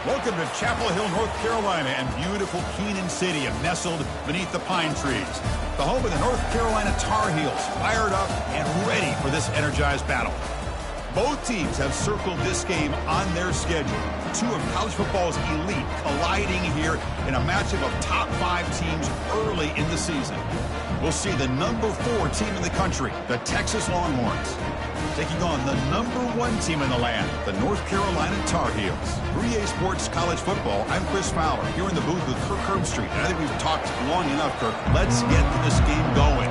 Welcome to Chapel Hill, North Carolina, and beautiful Keenan City, nestled beneath the pine trees. The home of the North Carolina Tar Heels, fired up and ready for this energized battle. Both teams have circled this game on their schedule. Two of college football's elite colliding here in a matchup of top 5 teams early in the season. We'll see the number 4 team in the country, the Texas Longhorns, taking on the number 1 team in the land, the North Carolina Tar Heels. For EA Sports College Football, I'm Chris Fowler, here in the booth with Kirk Herbstreit. And I think we've talked long enough, Kirk. Let's get this game going.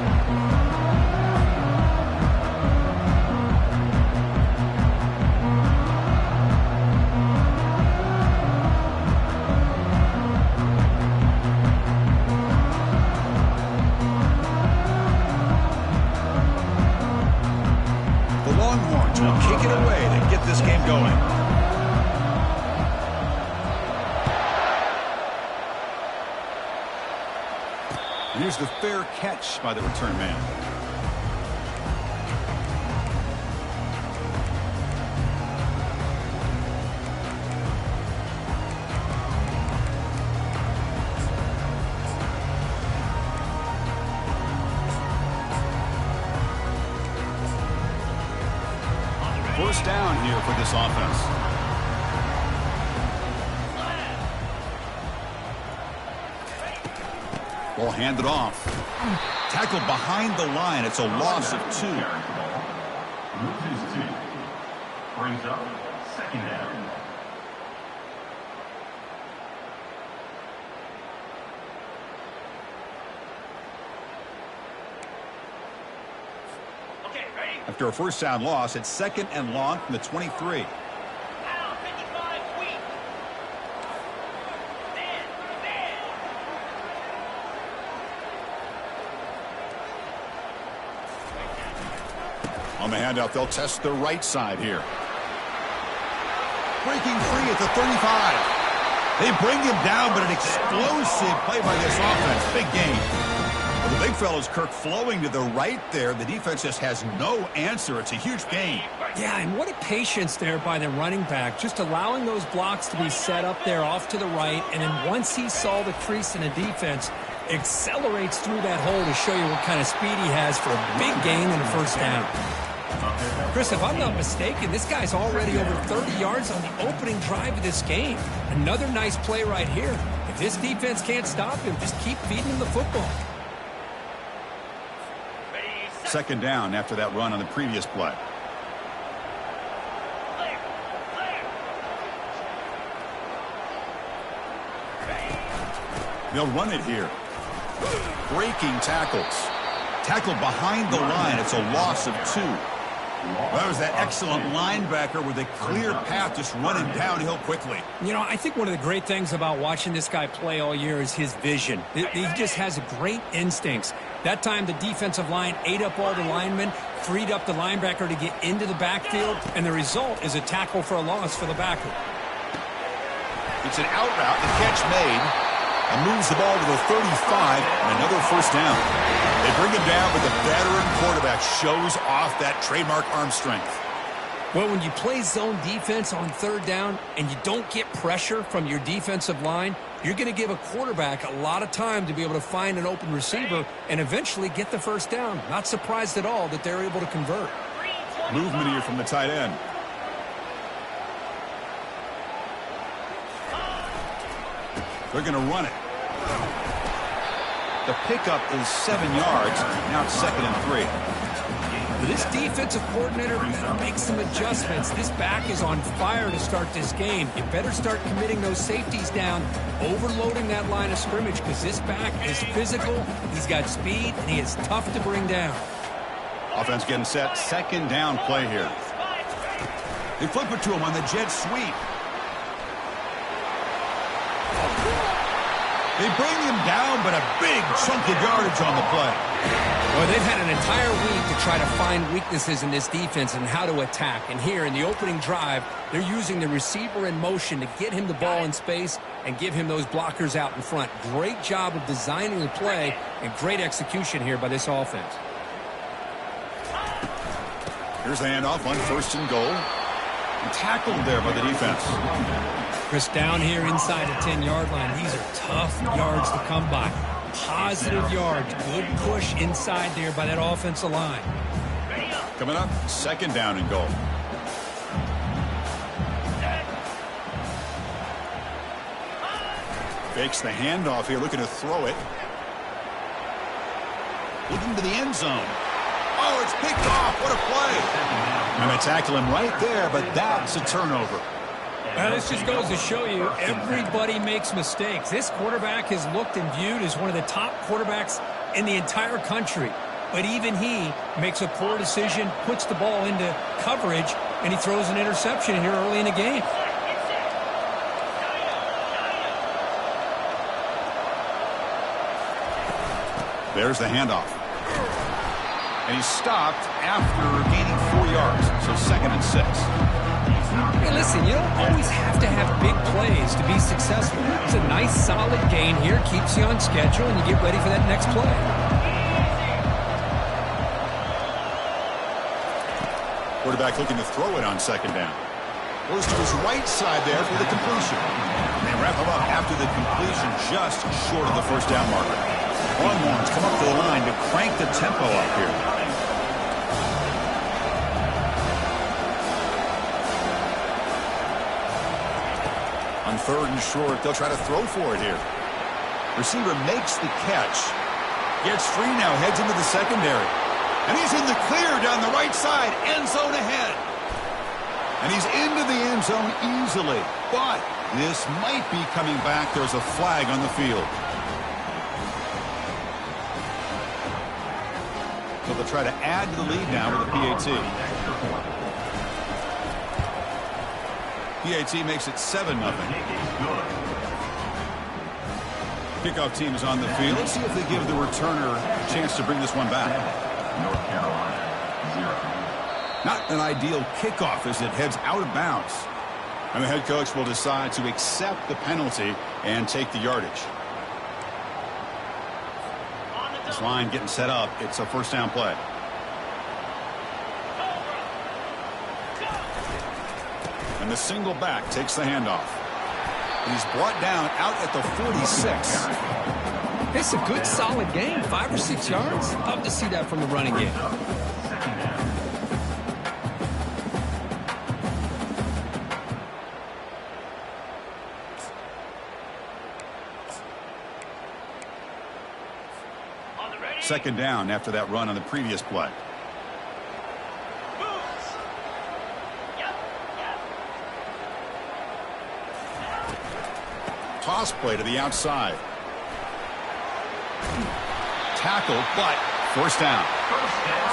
Longhorns will kick it away to get this game going. Here's the fair catch by the return man. First down here for this offense. Ball handed off. Tackled behind the line. It's a loss of 2. Loses 2. Brings up second down. After a first down loss, it's 2nd and long from the 23. On the handoff, they'll test the right side here. Breaking free at the 35. They bring him down, but an explosive play by this offense. Big gain. Well, the big fellow's Kirk flowing to the right there. The defense just has no answer. It's a huge gain. Yeah, and what a patience there by the running back. Just allowing those blocks to be set up there off to the right. And then once he saw the crease in the defense, accelerates through that hole to show you what kind of speed he has for a big gain and a first down. Chris, if I'm not mistaken, this guy's already over 30 yards on the opening drive of this game. Another nice play right here. If this defense can't stop him, just keep feeding him the football. Second down after that run on the previous play. They'll run it here. Breaking tackles. Tackled behind the line. It's a loss of 2. That was that excellent linebacker with a clear path just running downhill quickly. You know, I think one of the great things about watching this guy play all year is his vision. He just has great instincts. That time the defensive line ate up all the linemen, freed up the linebacker to get into the backfield, and the result is a tackle for a loss for the backer. It's an out route, the catch made, and moves the ball to the 35, and another first down. They bring him down, but the veteran quarterback shows off that trademark arm strength. Well, when you play zone defense on third down and you don't get pressure from your defensive line, you're going to give a quarterback a lot of time to be able to find an open receiver and eventually get the first down. Not surprised at all that they're able to convert. Movement here from the tight end. They're going to run it. The pickup is 7 yards. Now it's 2nd and 3. This defensive coordinator better make some adjustments. This back is on fire to start this game. You better start committing those safeties down, overloading that line of scrimmage, because this back is physical, he's got speed, and he is tough to bring down. Offense getting set. 2nd down play here. They flip it to him on the jet sweep. They bring him down, but a big chunk of yardage on the play. Well, they've had an entire week to try to find weaknesses in this defense and how to attack. And here in the opening drive, they're using the receiver in motion to get him the ball in space and give him those blockers out in front. Great job of designing the play and great execution here by this offense. Here's the handoff on 1st and goal. And tackled there by the defense. Chris, down here inside the 10-yard line, these are tough yards to come by. Positive yards, good push inside there by that offensive line. Coming up, second down and goal. Fakes the handoff here, looking to throw it. Looking to the end zone. Oh, it's picked off. What a play. And they tackle him right there, but that's a turnover. Well, this just goes to show you everybody makes mistakes. This quarterback is looked and viewed as one of the top quarterbacks in the entire country. But even he makes a poor decision, puts the ball into coverage, and he throws an interception here early in the game. There's the handoff. And he's stopped after gaining 4 yards, so 2nd and 6. Hey, listen, you don't always have to have big plays to be successful. It's a nice, solid gain here, keeps you on schedule, and you get ready for that next play. Quarterback looking to throw it on 2nd down. Goes to his right side there for the completion. And they wrap him up after the completion just short of the 1st down marker. Longhorns come up to the line to crank the tempo up here. On 3rd and short, they'll try to throw for it here. Receiver makes the catch. Gets free now, heads into the secondary. And he's in the clear down the right side, end zone ahead. And he's into the end zone easily. But this might be coming back. There's a flag on the field. So they'll try to add to the lead now with a PAT. PAT makes it 7-0. Kickoff team is on the field. Let's see if they give the returner a chance to bring this one back. North Carolina, 0. Not an ideal kickoff as it heads out of bounds. And the head coach will decide to accept the penalty and take the yardage. This line getting set up. It's a 1st down play. And the single back takes the handoff. He's brought down out at the 46. It's a good, solid game. 5 or 6 yards. Love to see that from the running game. Second down after that run on the previous play. Toss play to the outside. Tackle, but 1st down.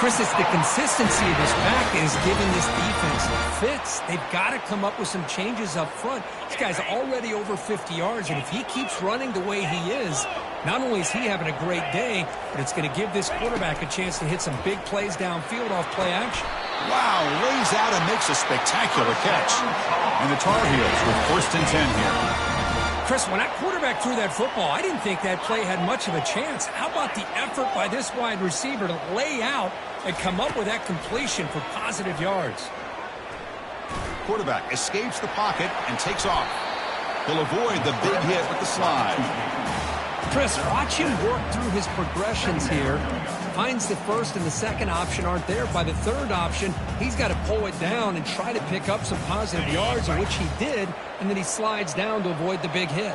Chris, it's the consistency of this back that is giving this defense fits. They've got to come up with some changes up front. This guy's already over 50 yards, and if he keeps running the way he is, not only is he having a great day, but it's going to give this quarterback a chance to hit some big plays downfield off play action. Wow, lays out and makes a spectacular catch. And the Tar Heels with 1st and 10 here. Chris, when that quarterback threw that football, I didn't think that play had much of a chance. How about the effort by this wide receiver to lay out and come up with that completion for positive yards? Quarterback escapes the pocket and takes off. He'll avoid the big hit with the slide. Chris, watch him work through his progressions here. Finds the 1st and the 2nd option aren't there. By the 3rd option, he's got to pull it down and try to pick up some positive yards, which he did, and then he slides down to avoid the big hit.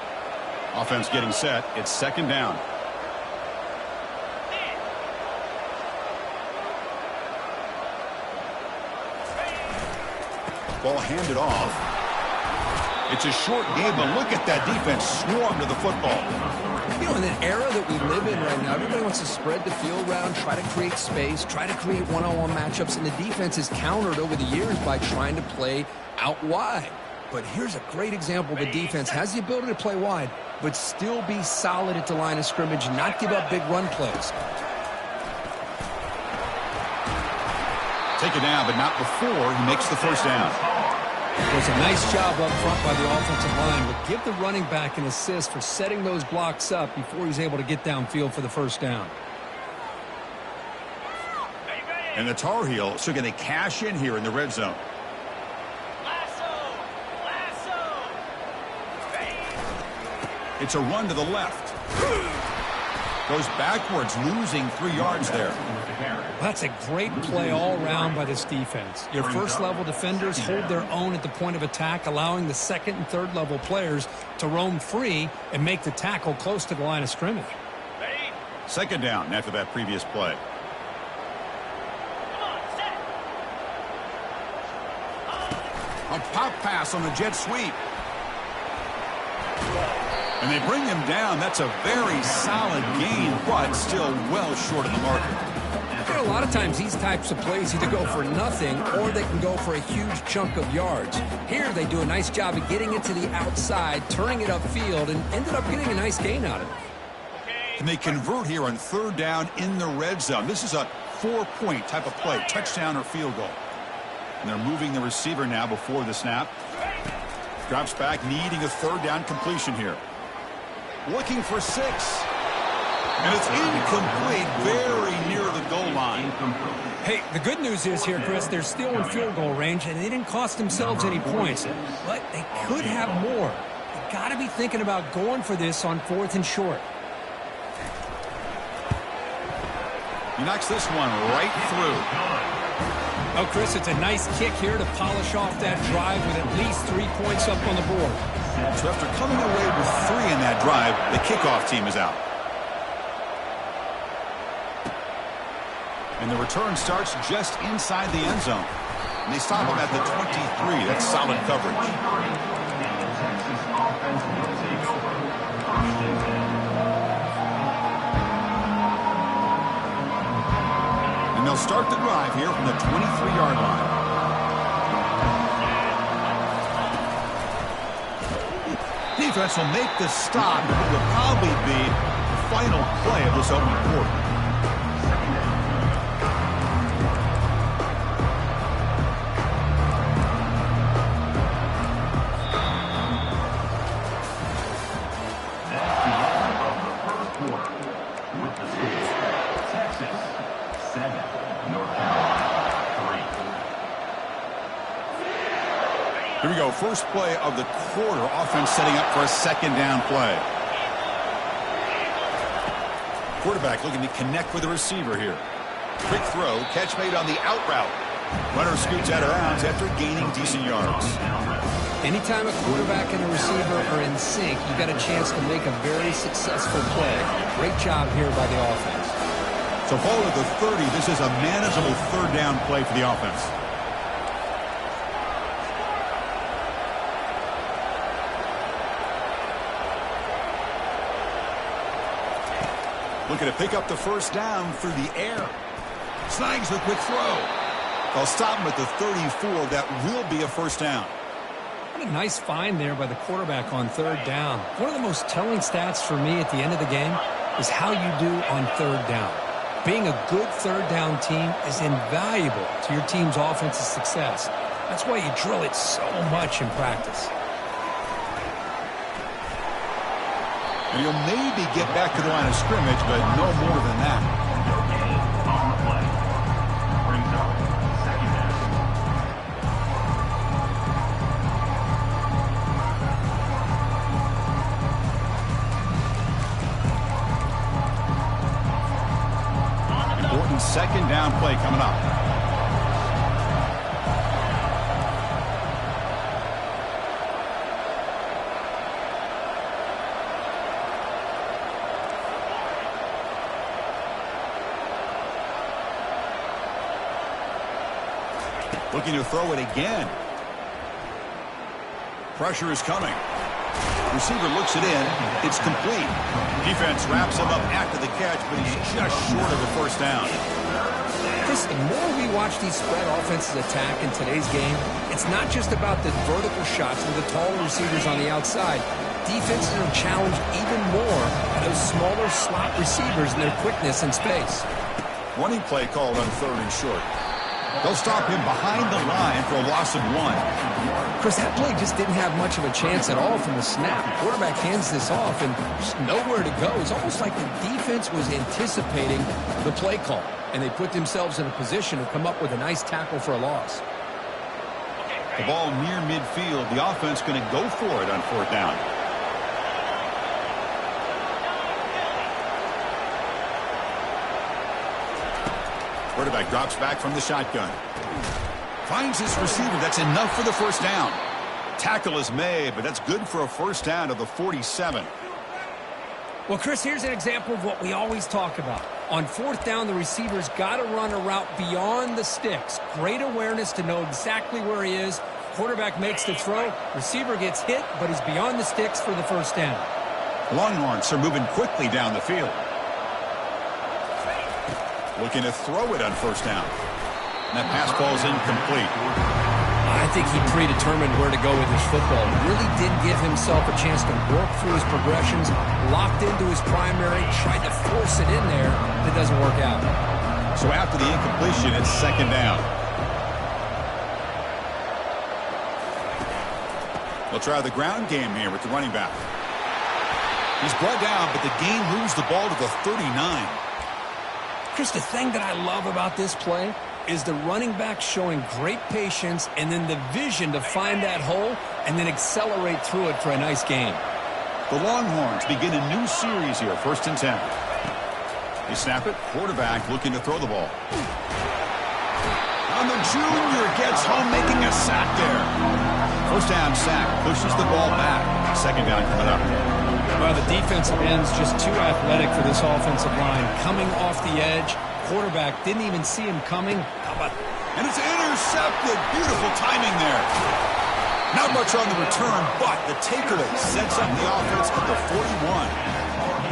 Offense getting set. It's 2nd down. Ball handed off. It's a short game, but look at that defense swarm to the football. You know, in an era that we live in right now, everybody wants to spread the field around, try to create space, try to create one-on-one matchups, and the defense is countered over the years by trying to play out wide. But here's a great example. The defense has the ability to play wide, but still be solid at the line of scrimmage, not give up big run plays. Take it down, but not before he makes the 1st down. It was a nice job up front by the offensive line, but give the running back an assist for setting those blocks up before he's able to get downfield for the 1st down. And the Tar Heels are going to cash in here in the red zone. It's a run to the left. Goes backwards, losing 3 yards there. That's a great play all around by this defense. Your first-level defenders hold their own at the point of attack, allowing the second and third-level players to roam free and make the tackle close to the line of scrimmage. Second down after that previous play. A pop pass on the jet sweep. And they bring him down. That's a very solid gain, but still well short of the marker. A lot of times these types of plays either go for nothing or they can go for a huge chunk of yards. Here they do a nice job of getting it to the outside, turning it upfield, and ended up getting a nice gain out of it. And they convert here on third down in the red zone. This is a 4-point type of play, touchdown or field goal. And they're moving the receiver now before the snap. Drops back, needing a third down completion here. Looking for 6. And it's incomplete, very near the goal line. Hey, the good news is here, Chris, they're still in field goal range, and they didn't cost themselves any points. But they could have more. They got to be thinking about going for this on 4th and short. He knocks this one right through. Oh, Chris, it's a nice kick here to polish off that drive with at least 3 points up on the board. So after coming away with 3 in that drive, the kickoff team is out. And the return starts just inside the end zone. And they stop him at the 23. That's solid coverage. And they'll start the drive here from the 23-yard line. Defense will make the stop. It will probably be the final play of this opening quarter. Here we go, first play of the quarter. Offense setting up for a second down play. Quarterback looking to connect with the receiver here. Quick throw, catch made on the out route. Runner scoots out of bounds after gaining decent yards. Anytime a quarterback and a receiver are in sync, you got a chance to make a very successful play. Great job here by the offense. So ball at the 30, this is a manageable third down play for the offense. Looking to pick up the first down through the air. Snags the quick throw. They'll stop him at the 34. That will be a first down. What a nice find there by the quarterback on third down. One of the most telling stats for me at the end of the game is how you do on third down. Being a good third down team is invaluable to your team's offensive success. That's why you drill it so much in practice. And he'll maybe get back to the line of scrimmage, but no more than that. On the play. Brings up second down. Important second down play coming up. Looking to throw it again. Pressure is coming. Receiver looks it in. It's complete. Defense wraps him up after the catch, but he's just short of a first down. Chris, the more we watch these spread offenses attack in today's game, it's not just about the vertical shots with the taller receivers on the outside. Defenses are challenged even more by those smaller slot receivers and their quickness in space. Running play called on third and short. They'll stop him behind the line for a loss of 1. Chris, that play just didn't have much of a chance at all from the snap. The quarterback hands this off and just nowhere to go. It's almost like the defense was anticipating the play call, and they put themselves in a position to come up with a nice tackle for a loss. The ball near midfield. The offense going to go for it on fourth down. Quarterback drops back from the shotgun. Finds his receiver. That's enough for the first down. Tackle is made, but that's good for a first down to the 47. Well, Chris, here's an example of what we always talk about. On fourth down, the receiver's got to run a route beyond the sticks. Great awareness to know exactly where he is. Quarterback makes the throw. Receiver gets hit, but he's beyond the sticks for the first down. Longhorns are moving quickly down the field. Looking to throw it on first down. And that pass ball is incomplete. I think he predetermined where to go with his football. Really didn't give himself a chance to work through his progressions, locked into his primary, tried to force it in there. That doesn't work out. So after the incompletion, it's second down. They'll try the ground game here with the running back. He's brought down, but the gain moves the ball to the 39. Chris, the thing that I love about this play is the running back showing great patience and then the vision to find that hole and then accelerate through it for a nice gain. The Longhorns begin a new series here, 1st and 10. They snap it. Quarterback looking to throw the ball. And the junior gets home, making a sack there. First down sack, pushes the ball back. Second down coming up. Well, the defensive end's just too athletic for this offensive line. Coming off the edge, quarterback didn't even see him coming. How about... And it's intercepted. Beautiful timing there. Not much on the return, but the takeaway sets up the offense at the 41.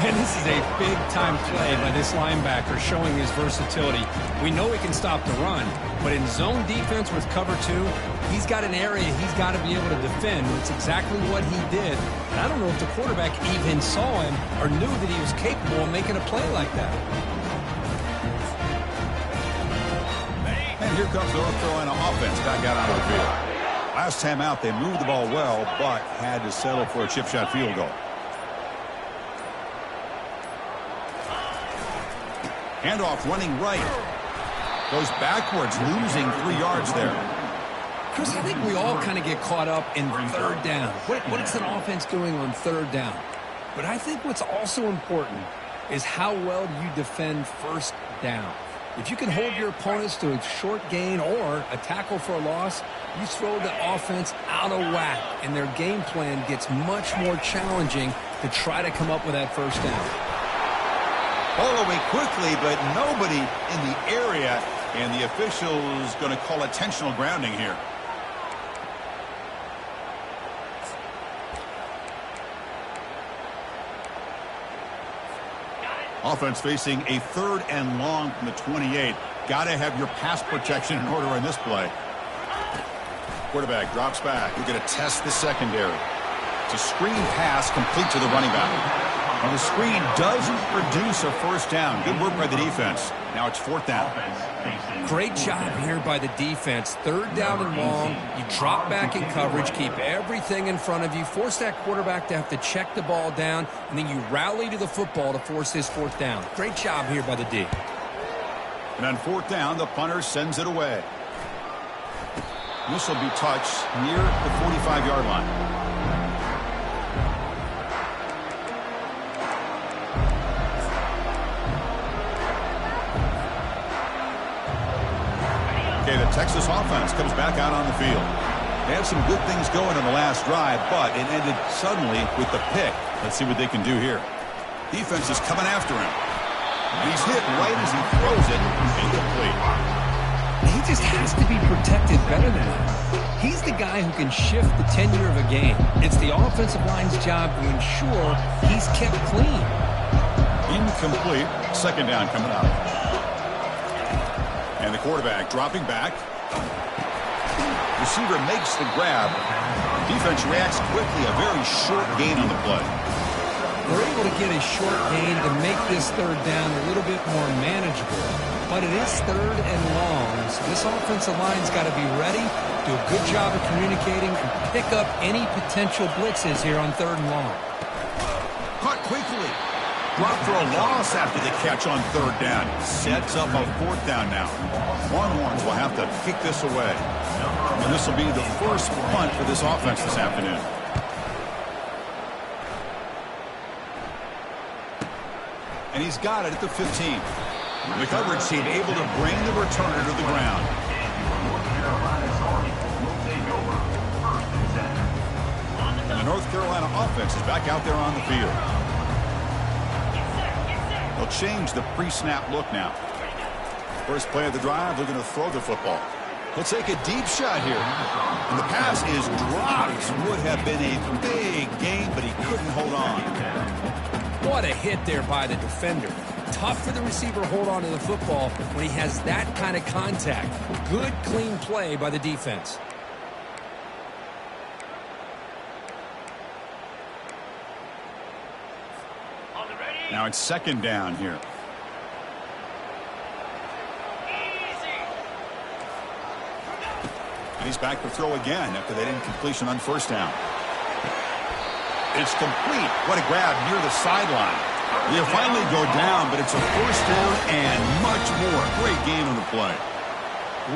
And this is a big-time play by this linebacker showing his versatility. We know he can stop the run, but in zone defense with cover 2, he's got an area he's got to be able to defend. It's exactly what he did. And I don't know if the quarterback even saw him or knew that he was capable of making a play like that. And here comes the North Carolina offense back out onto the field. Last time out, they moved the ball well, but had to settle for a chip shot field goal. Handoff running right. Goes backwards, losing 3 yards there. Chris, I think we all kind of get caught up in third down. What is an offense doing on third down? But I think what's also important is how well you defend first down. If you can hold your opponents to a short gain or a tackle for a loss, you throw the offense out of whack, and their game plan gets much more challenging to try to come up with that first down. Ball away quickly, but nobody in the area, and the official is going to call intentional grounding here. Offense facing a 3rd and long from the 28. Got to have your pass protection in order in this play. Quarterback drops back. We're going to test the secondary. It's a screen pass complete to the running back. And the screen doesn't produce a first down. Good work by the defense. Now it's 4th down. Great job here by the defense. 3rd down and long. You drop back in coverage, keep everything in front of you, force that quarterback to have to check the ball down, and then you rally to the football to force his 4th down. Great job here by the D. And on 4th down, the punter sends it away. This will be touched near the 45-yard line. Okay, the Texas offense comes back out on the field. They had some good things going in the last drive, but it ended suddenly with the pick. Let's see what they can do here. Defense is coming after him. And he's hit right as he throws it. Incomplete. He just has to be protected better than that. He's the guy who can shift the tenure of a game. It's the offensive line's job to ensure he's kept clean. Incomplete. 2nd down coming up. And the quarterback dropping back. Receiver makes the grab. Defense reacts quickly. A very short gain on the play. They're able to get a short gain to make this 3rd down a little bit more manageable. But it is 3rd and long, so this offensive line's got to be ready, do a good job of communicating, and pick up any potential blitzes here on 3rd and long. Caught quickly. Dropped for a loss after the catch on 3rd down. Sets up a 4th down now. Longhorns will have to kick this away. And this will be the first punt for this offense this afternoon. And he's got it at the 15. The coverage team able to bring the returner to the ground. And the North Carolina offense is back out there on the field. They'll change the pre-snap look now. First play of the drive, they're going to throw the football. He'll take a deep shot here. And the pass is dropped. Would have been a big gain, but he couldn't hold on. What a hit there by the defender. Tough for the receiver to hold on to the football when he has that kind of contact. Good, clean play by the defense. Now it's second down here. And he's back to throw again after that incompletion on first down. It's complete. What a grab near the sideline. They'll finally go down, but it's a first down and much more. Great game on the play.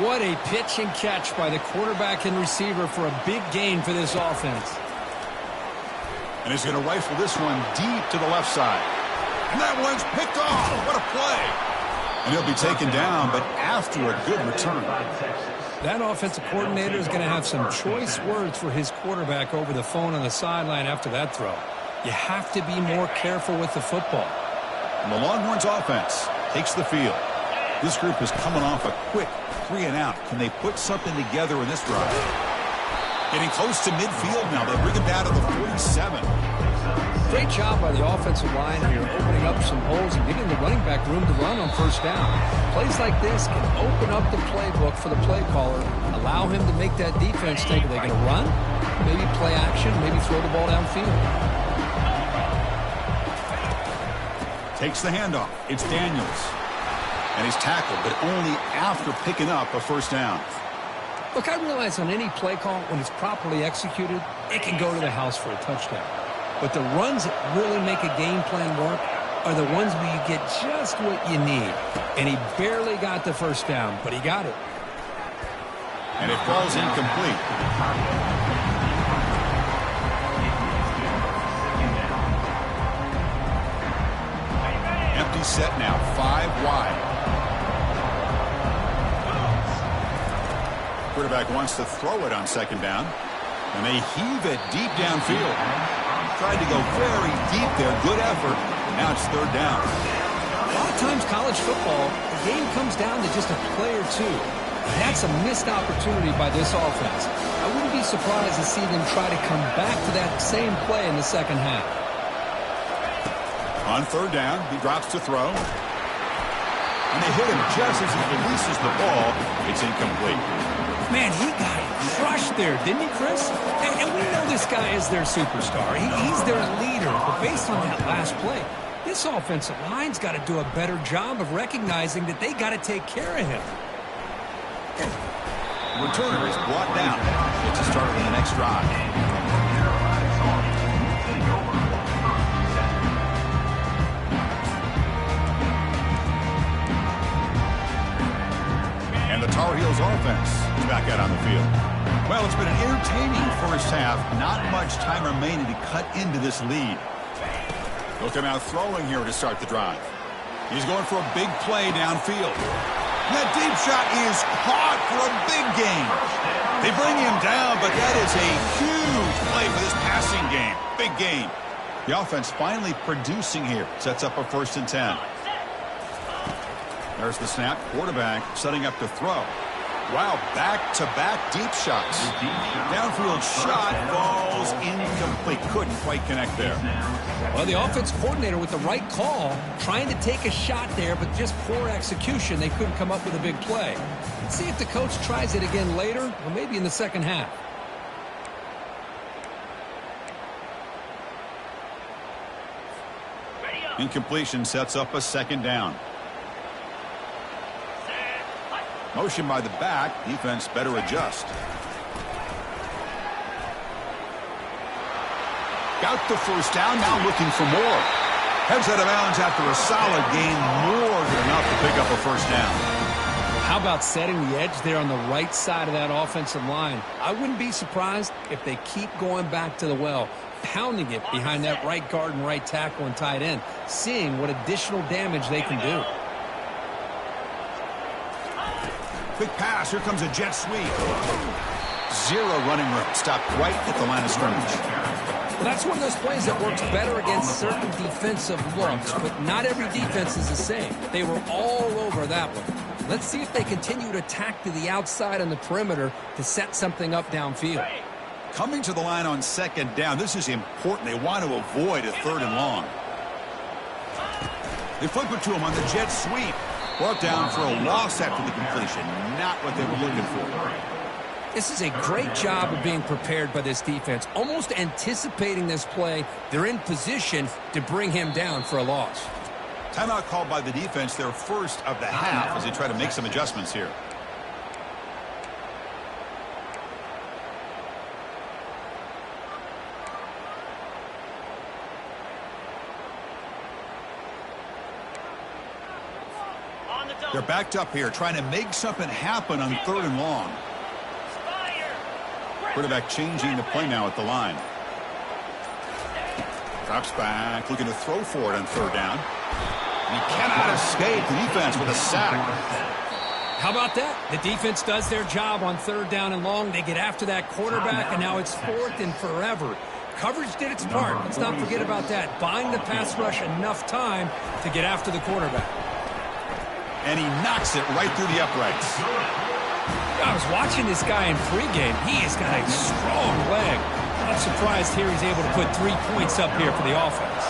What a pitch and catch by the quarterback and receiver for a big gain for this offense. And he's going to rifle this one deep to the left side. And that one's picked off. What a play. And he'll be taken down, but after a good return. That offensive coordinator is going to have some choice words for his quarterback over the phone on the sideline after that throw. You have to be more careful with the football. And the Longhorns offense takes the field. This group is coming off a quick 3-and-out. Can they put something together in this drive? Getting close to midfield now. They bring him down to the 47. Great job by the offensive line here, opening up some holes and giving the running back room to run on first down. Plays like this can open up the playbook for the play caller, allow him to make that defense think, are they going to run? Maybe play action, maybe throw the ball downfield. Takes the handoff. It's Daniels. And he's tackled, but only after picking up a first down. Look, I realize on any play call, when it's properly executed, it can go to the house for a touchdown. But the runs that really make a game plan work are the ones where you get just what you need. And he barely got the first down, but he got it. And it falls incomplete. Empty set now, 5 wide. Quarterback wants to throw it on second down. And they heave it deep downfield. Tried to go very deep there. Good effort. Now it's third down. A lot of times college football, the game comes down to just a play or two. And that's a missed opportunity by this offense. I wouldn't be surprised to see them try to come back to that same play in the second half. On third down, he drops to throw. And they hit him just as he releases the ball. It's incomplete. Man, he got crushed there, didn't he, Chris? And we know this guy is their superstar. He's their leader. But based on that last play, this offensive line's got to do a better job of recognizing that they got to take care of him. Returner is brought down. Gets a start on the next drive. And the Tar Heels offense is back out on the field. Well, it's been an entertaining first half. Not much time remaining to cut into this lead. Looking out throwing here to start the drive. He's going for a big play downfield. That deep shot is caught for a big gain. They bring him down, but that is a huge play for this passing game. Big gain. The offense finally producing here. Sets up a 1st and 10. There's the snap. Quarterback setting up to throw. Wow, back-to-back deep shots. Downfield shot falls incomplete. Couldn't quite connect there. Well, the offense coordinator with the right call, trying to take a shot there, but just poor execution. They couldn't come up with a big play. Let's see if the coach tries it again later, or maybe in the second half. Incompletion sets up a second down. Motion by the back. Defense better adjust. Got the first down. Now looking for more. Heads out of bounds after a solid gain. More than enough to pick up a first down. How about setting the edge there on the right side of that offensive line? I wouldn't be surprised if they keep going back to the well, pounding it behind that right guard and right tackle and tight end, seeing what additional damage they can do. Quick pass. Here comes a jet sweep. Zero running room. Stopped right at the line of scrimmage. Well, that's one of those plays that works better against certain defensive looks, but not every defense is the same. They were all over that one. Let's see if they continue to attack to the outside on the perimeter to set something up downfield. Coming to the line on second down, this is important. They want to avoid a third and long. They flip it to him on the jet sweep. Brought down for a loss after the completion. Not what they were looking for. This is a great job of being prepared by this defense. Almost anticipating this play, they're in position to bring him down for a loss. Timeout called by the defense, their first of the half, as they try to make some adjustments here. They're backed up here, trying to make something happen on third and long. Quarterback changing the play now at the line. Drops back, looking to throw for it on third down. And he cannot escape the defense with a sack. How about that? The defense does their job on third down and long. They get after that quarterback, and now it's fourth and forever. Coverage did its part. Let's not forget about that. Buying the pass rush enough time to get after the quarterback. And he knocks it right through the uprights. I was watching this guy in pregame. He has got a strong leg. I'm surprised here he's able to put 3 points up here for the offense.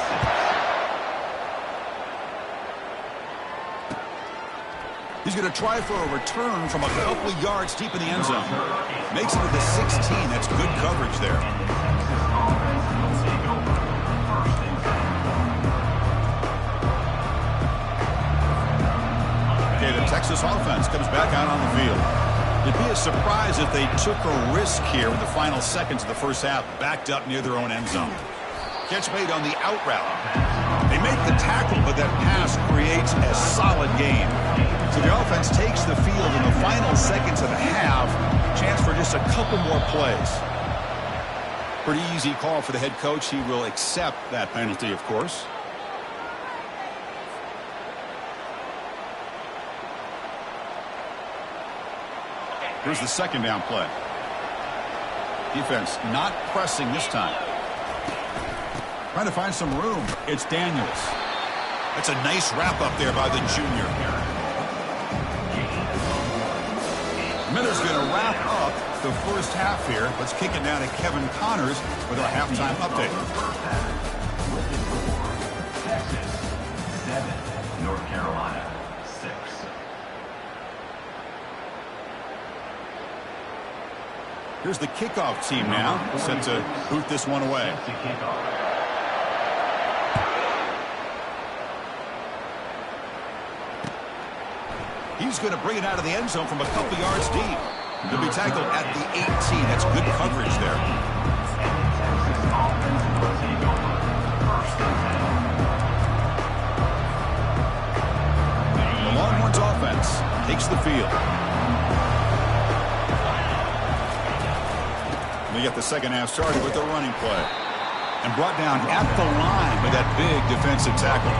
He's going to try for a return from a couple of yards deep in the end zone. Makes it to the 16. That's good coverage there. Okay, the Texas offense comes back out on the field. It'd be a surprise if they took a risk here in the final seconds of the first half, backed up near their own end zone. Catch made on the out route. They make the tackle, but that pass creates a solid game. So the offense takes the field in the final seconds of the half. Chance for just a couple more plays. Pretty easy call for the head coach. He will accept that penalty, of course. Here's the second down play. Defense not pressing this time. Trying to find some room. It's Daniels. That's a nice wrap up there by the junior. Miller's going to wrap up the first half here. Let's kick it down to Kevin Connors with our halftime update. Texas 7, North Carolina 6. Here's the kickoff team now, set to boot this one away. He's going to bring it out of the end zone from a couple yards deep. He'll be tackled at the 18. That's good coverage there. The Longhorns offense takes the field. They get the second half started with a running play. And brought down at the line with that big defensive tackle.